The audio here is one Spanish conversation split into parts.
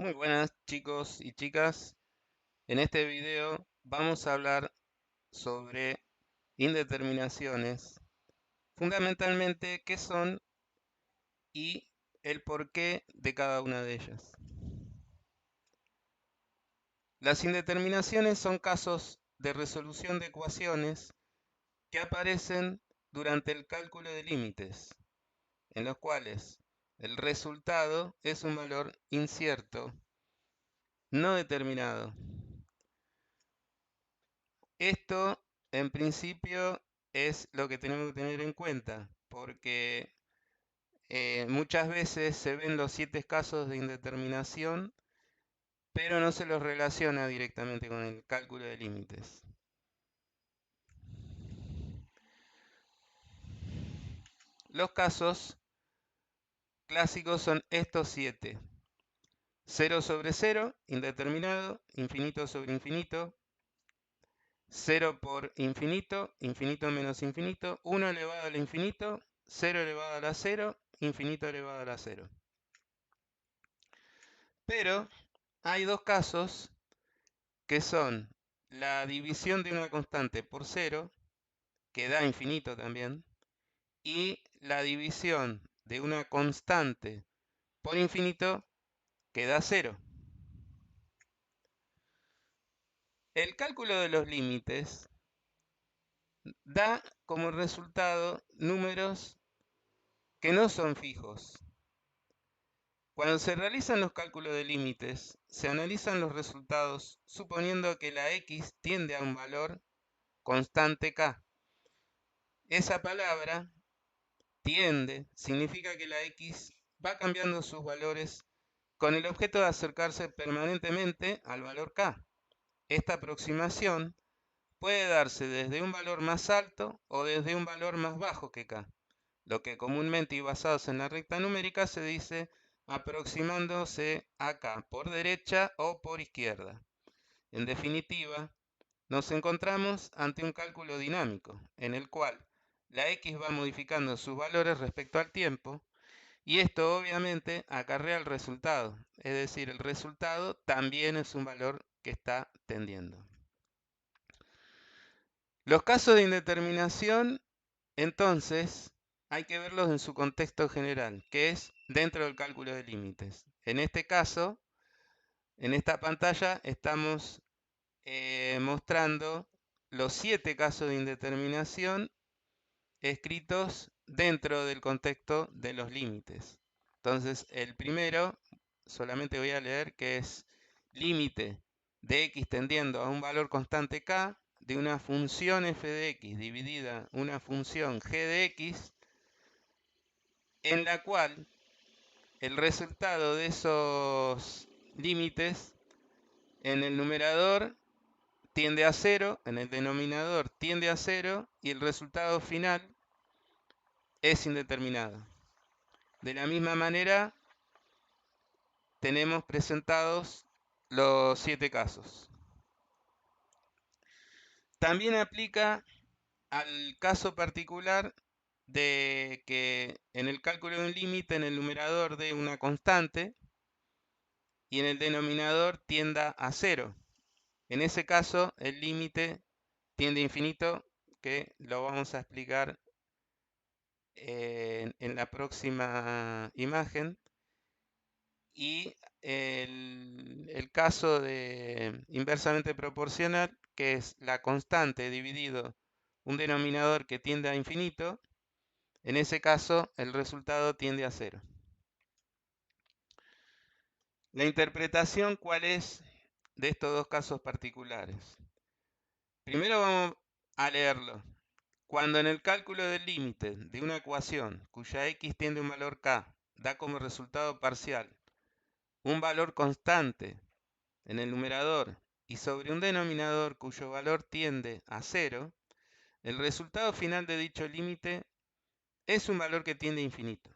Muy buenas chicos y chicas. En este video vamos a hablar sobre indeterminaciones, fundamentalmente qué son y el porqué de cada una de ellas. Las indeterminaciones son casos de resolución de ecuaciones que aparecen durante el cálculo de límites, en los cuales el resultado es un valor incierto, no determinado. Esto, en principio, es lo que tenemos que tener en cuenta, porque muchas veces se ven los 7 casos de indeterminación, pero no se los relaciona directamente con el cálculo de límites. Los casos clásicos son estos 7. 0 sobre 0, indeterminado, infinito sobre infinito, 0 por infinito, infinito menos infinito, 1 elevado al infinito, 0 elevado a la 0, infinito elevado a la 0. Pero hay dos casos que son la división de una constante por 0, que da infinito también, y la división de una constante por infinito, que da 0. El cálculo de los límites da como resultado números que no son fijos. Cuando se realizan los cálculos de límites, se analizan los resultados suponiendo que la x tiende a un valor constante k. Esa palabra, tiende, significa que la x va cambiando sus valores con el objeto de acercarse permanentemente al valor k. Esta aproximación puede darse desde un valor más alto o desde un valor más bajo que k, lo que comúnmente y basados en la recta numérica se dice aproximándose a k por derecha o por izquierda. En definitiva, nos encontramos ante un cálculo dinámico, en el cual la x va modificando sus valores respecto al tiempo, y esto obviamente acarrea el resultado, es decir, el resultado también es un valor que está tendiendo. Los casos de indeterminación, entonces, hay que verlos en su contexto general, que es dentro del cálculo de límites. En este caso, en esta pantalla estamos mostrando los 7 casos de indeterminación escritos dentro del contexto de los límites. Entonces, el primero, solamente voy a leer, que es límite de x tendiendo a un valor constante k de una función f de x dividida una función g de x, en la cual el resultado de esos límites en el numerador tiende a 0, en el denominador tiende a 0 y el resultado final es indeterminado. De la misma manera, tenemos presentados los 7 casos. También aplica al caso particular de que en el cálculo de un límite en el numerador de una constante y en el denominador tienda a 0. En ese caso, el límite tiende a infinito, que lo vamos a explicar en la próxima imagen. Y el caso de inversamente proporcional, que es la constante dividido un denominador que tiende a infinito, en ese caso el resultado tiende a 0. La interpretación, ¿cuál es de estos dos casos particulares? Primero vamos a leerlo. Cuando en el cálculo del límite de una ecuación cuya x tiende a un valor k da como resultado parcial un valor constante en el numerador y sobre un denominador cuyo valor tiende a 0, el resultado final de dicho límite es un valor que tiende a infinito.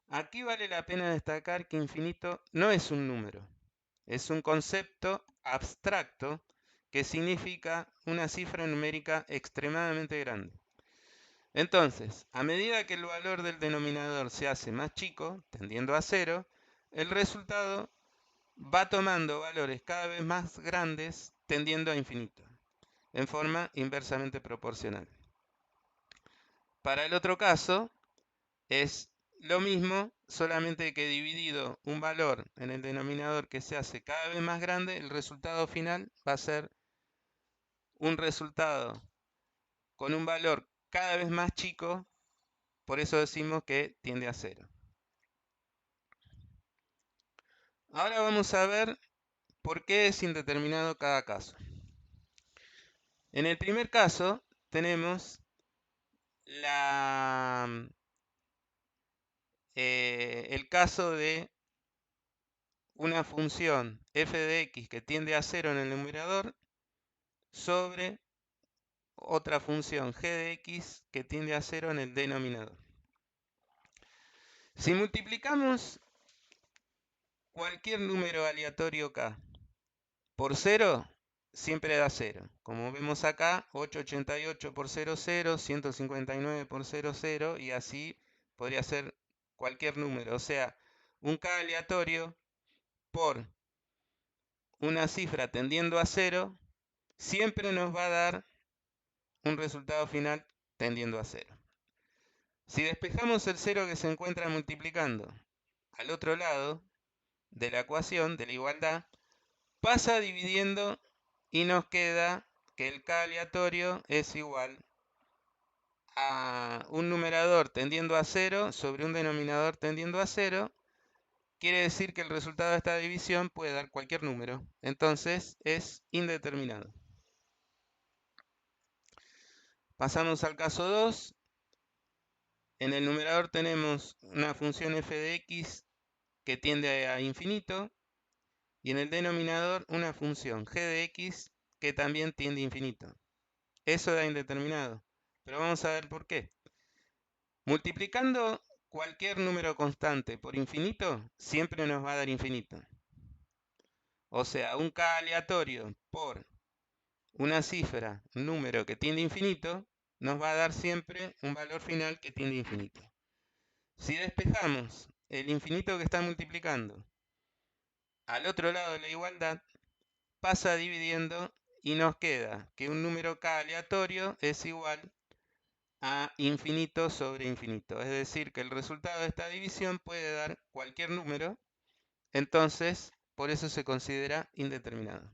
Aquí vale la pena destacar que infinito no es un número, es un concepto abstracto que significa una cifra numérica extremadamente grande. Entonces, a medida que el valor del denominador se hace más chico, tendiendo a 0, el resultado va tomando valores cada vez más grandes tendiendo a infinito, en forma inversamente proporcional. Para el otro caso es lo mismo, solamente que dividido un valor en el denominador que se hace cada vez más grande, el resultado final va a ser un resultado con un valor cada vez más chico, por eso decimos que tiende a cero. Ahora vamos a ver por qué es indeterminado cada caso. En el primer caso tenemos el caso de una función f de x que tiende a 0 en el numerador sobre otra función g de x que tiende a 0 en el denominador. Si multiplicamos cualquier número aleatorio k por 0, siempre da 0. Como vemos acá, 888 por 0, 0, 159 por 0, 0, y así podría ser cualquier número. O sea, un k aleatorio por una cifra tendiendo a 0, siempre nos va a dar un resultado final tendiendo a 0. Si despejamos el 0 que se encuentra multiplicando al otro lado de la ecuación, de la igualdad, pasa dividiendo y nos queda que el k aleatorio es igual a un numerador tendiendo a 0 sobre un denominador tendiendo a 0. Quiere decir que el resultado de esta división puede dar cualquier número. Entonces es indeterminado. Pasamos al caso 2. En el numerador tenemos una función f de x que tiende a infinito. Y en el denominador una función g de x que también tiende a infinito. Eso da indeterminado. Pero vamos a ver por qué. Multiplicando cualquier número constante por infinito, siempre nos va a dar infinito. O sea, un k aleatorio por una cifra, un número que tiende a infinito, nos va a dar siempre un valor final que tiende a infinito. Si despejamos el infinito que está multiplicando al otro lado de la igualdad, pasa dividiendo y nos queda que un número k aleatorio es igual a infinito sobre infinito. Es decir, que el resultado de esta división puede dar cualquier número, entonces por eso se considera indeterminado.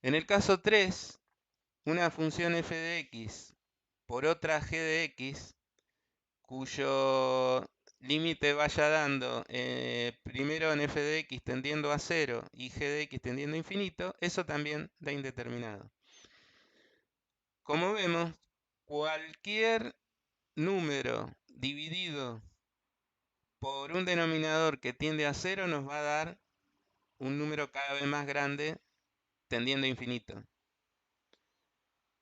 En el caso 3, una función f de x por otra g de x, cuyo límite vaya dando primero en f de x tendiendo a 0 y g de x tendiendo a infinito, eso también da indeterminado. Como vemos, cualquier número dividido por un denominador que tiende a 0 nos va a dar un número cada vez más grande tendiendo a infinito.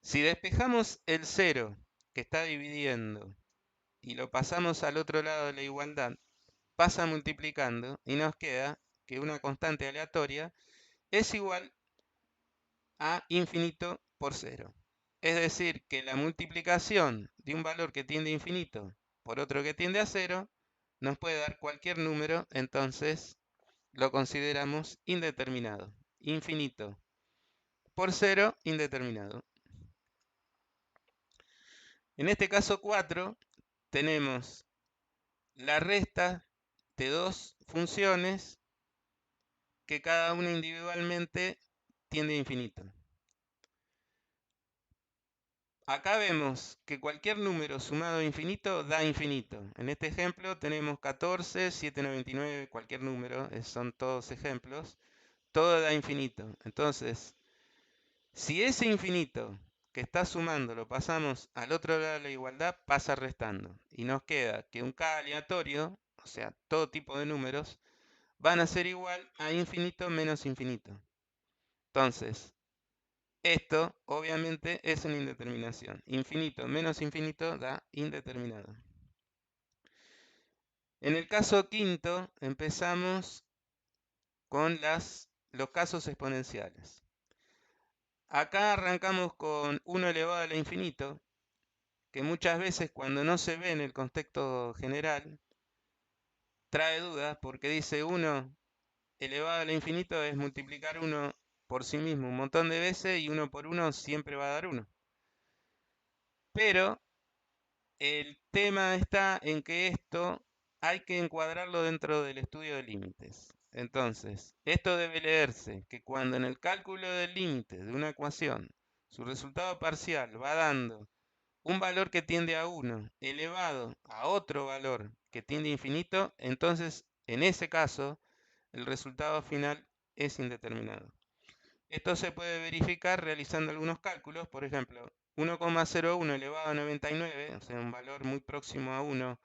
Si despejamos el 0 que está dividiendo y lo pasamos al otro lado de la igualdad, pasa multiplicando y nos queda que una constante aleatoria es igual a infinito por 0. Es decir, que la multiplicación de un valor que tiende a infinito por otro que tiende a 0 nos puede dar cualquier número, entonces lo consideramos indeterminado. Infinito por 0, indeterminado. En este caso 4 tenemos la resta de dos funciones que cada una individualmente tiende a infinito. Acá vemos que cualquier número sumado a infinito da infinito. En este ejemplo tenemos 14, 799, cualquier número, son todos ejemplos. Todo da infinito. Entonces, si ese infinito que está sumando lo pasamos al otro lado de la igualdad, pasa restando. Y nos queda que un k aleatorio, o sea, todo tipo de números, van a ser igual a infinito menos infinito. Entonces, esto obviamente es una indeterminación. Infinito menos infinito da indeterminado. En el caso quinto empezamos con los casos exponenciales. Acá arrancamos con 1 elevado al infinito, que muchas veces cuando no se ve en el contexto general trae dudas porque dice 1 elevado al infinito es multiplicar 1 por sí mismo un montón de veces y 1 por 1 siempre va a dar 1. Pero el tema está en que esto hay que encuadrarlo dentro del estudio de límites. Entonces, esto debe leerse que cuando en el cálculo del límite de una ecuación su resultado parcial va dando un valor que tiende a 1 elevado a otro valor que tiende a infinito, entonces en ese caso el resultado final es indeterminado. Esto se puede verificar realizando algunos cálculos, por ejemplo, 1,01 elevado a 99, o sea, un valor muy próximo a 1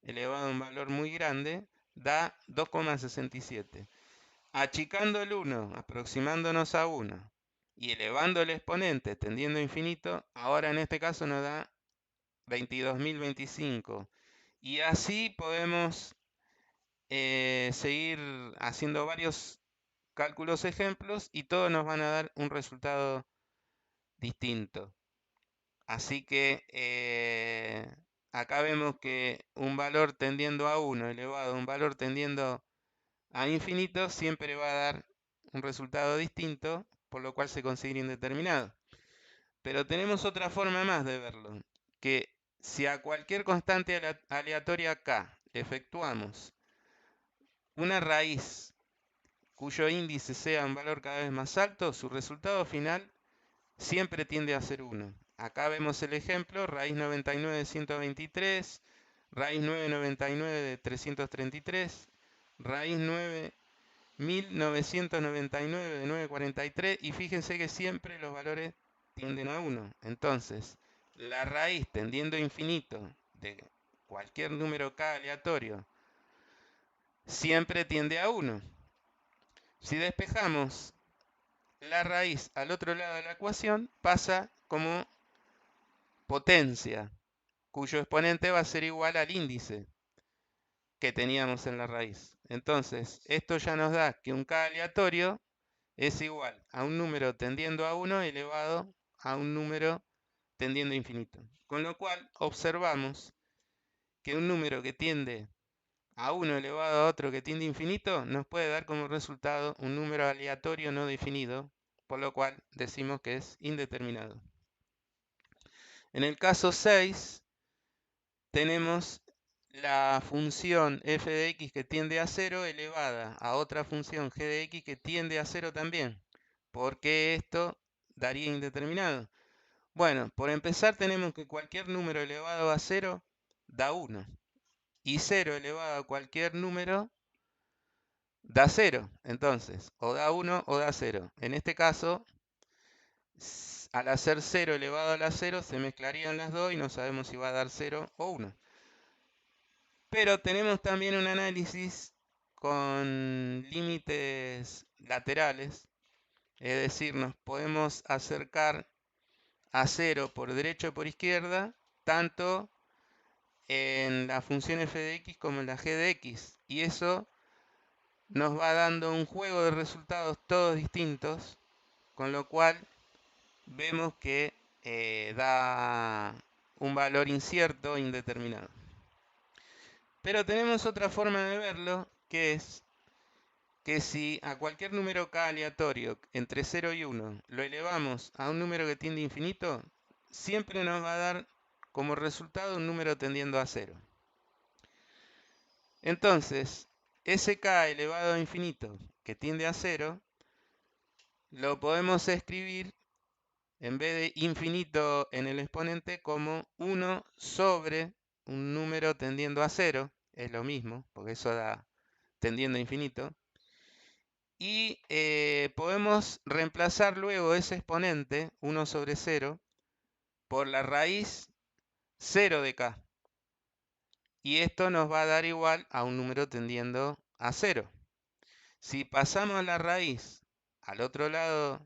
elevado a un valor muy grande, da 2,67. Achicando el 1, aproximándonos a 1, y elevando el exponente tendiendo a infinito, ahora en este caso nos da 22.025. Y así podemos seguir haciendo varios cálculos ejemplos y todos nos van a dar un resultado distinto. Así que acá vemos que un valor tendiendo a 1 elevado a un valor tendiendo a infinito siempre va a dar un resultado distinto, por lo cual se considera indeterminado. Pero tenemos otra forma más de verlo, que si a cualquier constante aleatoria k le efectuamos una raíz cuyo índice sea un valor cada vez más alto, su resultado final siempre tiende a ser 1. Acá vemos el ejemplo, raíz 99 de 123, raíz 999 de 333, raíz 9.999 de 943, y fíjense que siempre los valores tienden a 1. Entonces, la raíz tendiendo a infinito de cualquier número k aleatorio siempre tiende a 1. Si despejamos la raíz al otro lado de la ecuación, pasa como potencia, cuyo exponente va a ser igual al índice que teníamos en la raíz. Entonces, esto ya nos da que un k aleatorio es igual a un número tendiendo a 1 elevado a un número tendiendo a infinito. Con lo cual, observamos que un número que tiende a 1 elevado a otro que tiende a infinito nos puede dar como resultado un número aleatorio no definido, por lo cual decimos que es indeterminado. En el caso 6, tenemos la función f de x que tiende a 0 elevada a otra función g de x que tiende a 0 también. ¿Por qué esto daría indeterminado? Bueno, por empezar tenemos que cualquier número elevado a 0 da 1. Y 0 elevado a cualquier número da 0. Entonces, o da 1 o da 0. En este caso, al hacer 0 elevado a la 0, se mezclarían las dos y no sabemos si va a dar 0 o 1. Pero tenemos también un análisis con límites laterales, es decir, nos podemos acercar a 0 por derecha o por izquierda, tanto en la función f de x como en la g de x. Y eso nos va dando un juego de resultados todos distintos, con lo cual vemos que da un valor incierto e indeterminado. Pero tenemos otra forma de verlo, que es que si a cualquier número k aleatorio entre 0 y 1 lo elevamos a un número que tiende a infinito, siempre nos va a dar como resultado un número tendiendo a 0. Entonces, ese k elevado a infinito que tiende a 0, lo podemos escribir en vez de infinito en el exponente como 1 sobre un número tendiendo a 0, es lo mismo, porque eso da tendiendo a infinito. Y podemos reemplazar luego ese exponente, 1 sobre 0, por la raíz 0 de k. Y esto nos va a dar igual a un número tendiendo a 0. Si pasamos la raíz al otro lado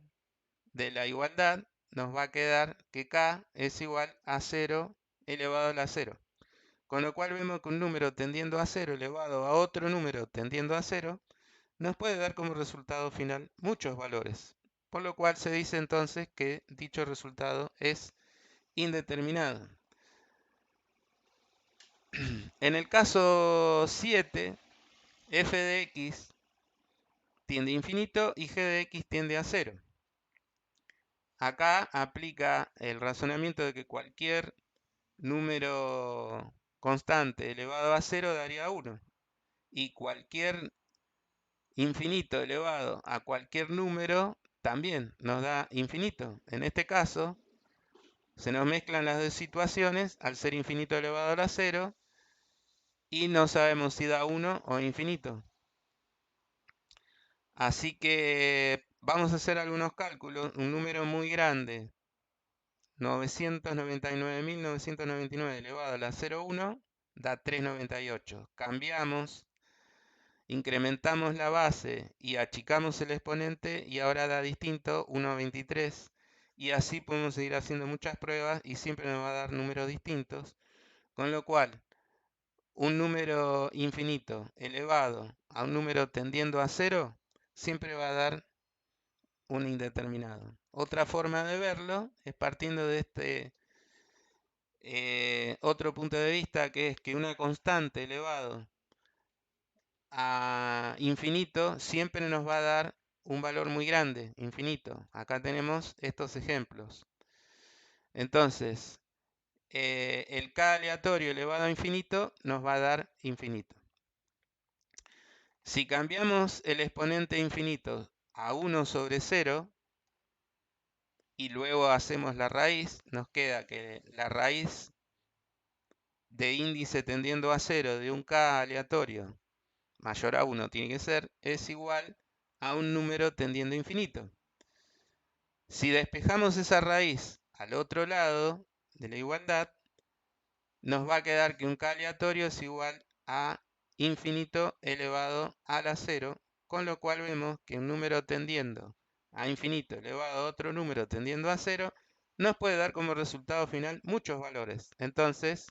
de la igualdad, nos va a quedar que k es igual a 0 elevado a la 0. Con lo cual vemos que un número tendiendo a 0 elevado a otro número tendiendo a 0 nos puede dar como resultado final muchos valores. Por lo cual se dice entonces que dicho resultado es indeterminado. En el caso 7, f de x tiende a infinito y g de x tiende a 0. Acá aplica el razonamiento de que cualquier número constante elevado a 0 daría 1. Y cualquier infinito elevado a cualquier número también nos da infinito. En este caso, se nos mezclan las dos situaciones al ser infinito elevado a la 0 y no sabemos si da 1 o infinito. Así que vamos a hacer algunos cálculos. Un número muy grande, 999.999 elevado a la 0,1 da 398. Cambiamos, incrementamos la base y achicamos el exponente y ahora da distinto, 1,23. Y así podemos seguir haciendo muchas pruebas y siempre nos va a dar números distintos. Con lo cual, un número infinito elevado a un número tendiendo a 0 siempre va a dar un indeterminado. Otra forma de verlo es partiendo de este otro punto de vista, que es que una constante elevado a infinito siempre nos va a dar un valor muy grande, infinito. Acá tenemos estos ejemplos. Entonces, el k aleatorio elevado a infinito nos va a dar infinito. Si cambiamos el exponente infinito a 1 sobre 0 y luego hacemos la raíz, nos queda que la raíz de índice tendiendo a 0 de un k aleatorio mayor a 1 tiene que ser, es igual a un número tendiendo a infinito. Si despejamos esa raíz al otro lado de la igualdad, nos va a quedar que un k aleatorio es igual a infinito elevado a la 0, con lo cual vemos que un número tendiendo a infinito elevado a otro número tendiendo a 0 nos puede dar como resultado final muchos valores. Entonces,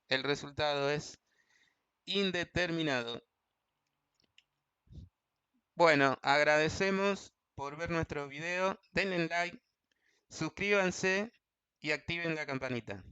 el resultado es indeterminado. Bueno, agradecemos por ver nuestro video, denle like, suscríbanse y activen la campanita.